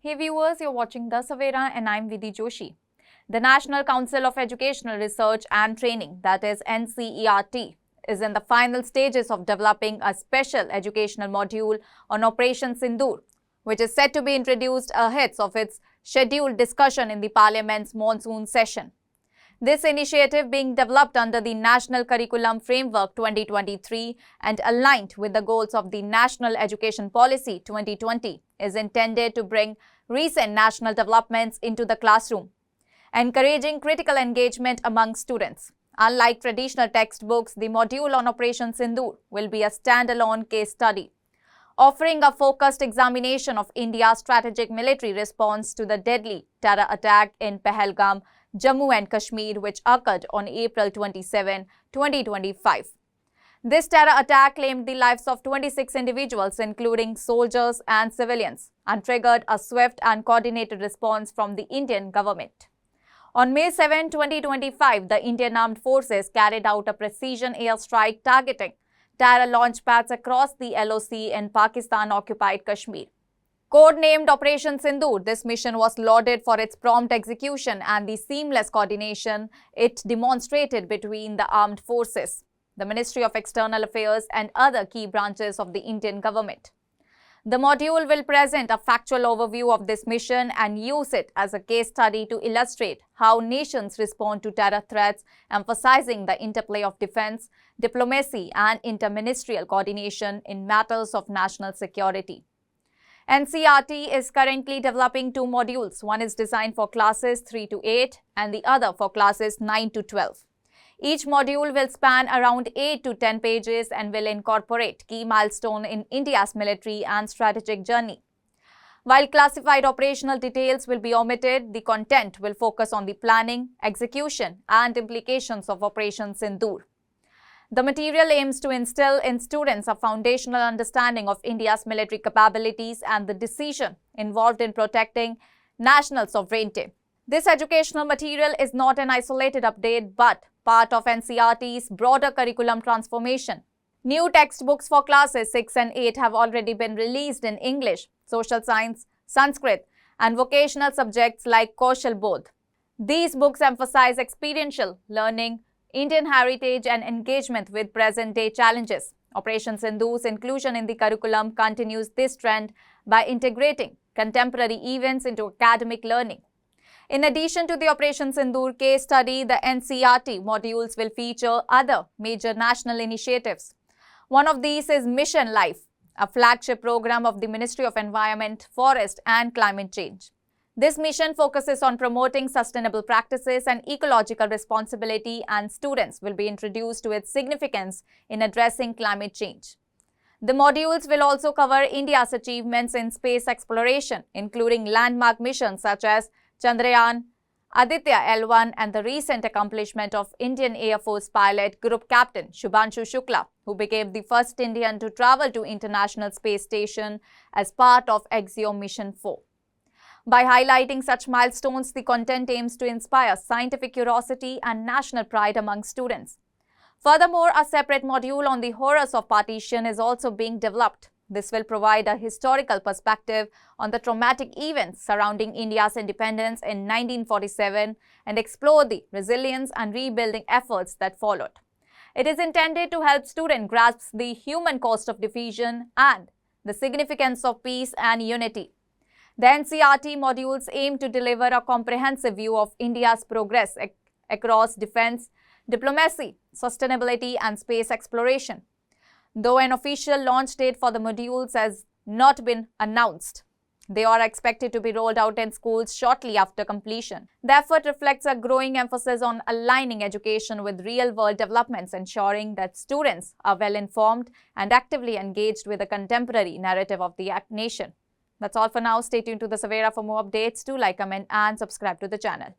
Hey viewers, you're watching The Savera and I'm Vidhi Joshi. The National Council of Educational Research and Training, that is NCERT, is in the final stages of developing a special educational module on Operation Sindoor, which is set to be introduced ahead of its scheduled discussion in the Parliament's monsoon session. This initiative, being developed under the National Curriculum Framework 2023 and aligned with the goals of the National Education Policy 2020, is intended to bring recent national developments into the classroom, encouraging critical engagement among students. Unlike traditional textbooks, the module on Operation Sindoor will be a standalone case study, offering a focused examination of India's strategic military response to the deadly terror attack in Pahalgam, Jammu and Kashmir, which occurred on April 27, 2025. This terror attack claimed the lives of 26 individuals, including soldiers and civilians, and triggered a swift and coordinated response from the Indian government. On May 7, 2025, the Indian Armed Forces carried out a precision airstrike targeting terror launch pads across the LOC in Pakistan-occupied Kashmir. Codenamed Operation Sindoor, this mission was lauded for its prompt execution and the seamless coordination it demonstrated between the armed forces, the Ministry of External Affairs, and other key branches of the Indian government. The module will present a factual overview of this mission and use it as a case study to illustrate how nations respond to terror threats, emphasizing the interplay of defense, diplomacy, and interministerial coordination in matters of national security. NCERT is currently developing two modules. One is designed for classes 3 to 8 and the other for classes 9 to 12. Each module will span around 8 to 10 pages and will incorporate key milestones in India's military and strategic journey. While classified operational details will be omitted, the content will focus on the planning, execution, and implications of Operation Sindoor. The material aims to instill in students a foundational understanding of India's military capabilities and the decision involved in protecting national sovereignty. This educational material is not an isolated update but part of NCERT's broader curriculum transformation. New textbooks for classes 6 and 8 have already been released in English, social science, Sanskrit, and vocational subjects like Kaushal Bodh. These books emphasize experiential learning, Indian heritage, and engagement with present-day challenges. Operation Sindoor's inclusion in the curriculum continues this trend by integrating contemporary events into academic learning. In addition to the Operation Sindoor case study, the NCERT modules will feature other major national initiatives. One of these is Mission Life, a flagship program of the Ministry of Environment, Forest and Climate Change. This mission focuses on promoting sustainable practices and ecological responsibility, and students will be introduced to its significance in addressing climate change. The modules will also cover India's achievements in space exploration, including landmark missions such as Chandrayaan, Aditya L1, and the recent accomplishment of Indian Air Force pilot Group Captain Shubhanshu Shukla, who became the first Indian to travel to International Space Station as part of Axiom Mission 4. By highlighting such milestones, the content aims to inspire scientific curiosity and national pride among students. Furthermore, a separate module on the horrors of partition is also being developed. This will provide a historical perspective on the traumatic events surrounding India's independence in 1947 and explore the resilience and rebuilding efforts that followed. It is intended to help students grasp the human cost of division and the significance of peace and unity. The NCERT modules aim to deliver a comprehensive view of India's progress across defense, diplomacy, sustainability, and space exploration. Though an official launch date for the modules has not been announced, they are expected to be rolled out in schools shortly after completion. The effort reflects a growing emphasis on aligning education with real-world developments, ensuring that students are well-informed and actively engaged with the contemporary narrative of the nation. That's all for now. Stay tuned to The Savera for more updates. Do like, comment, and subscribe to the channel.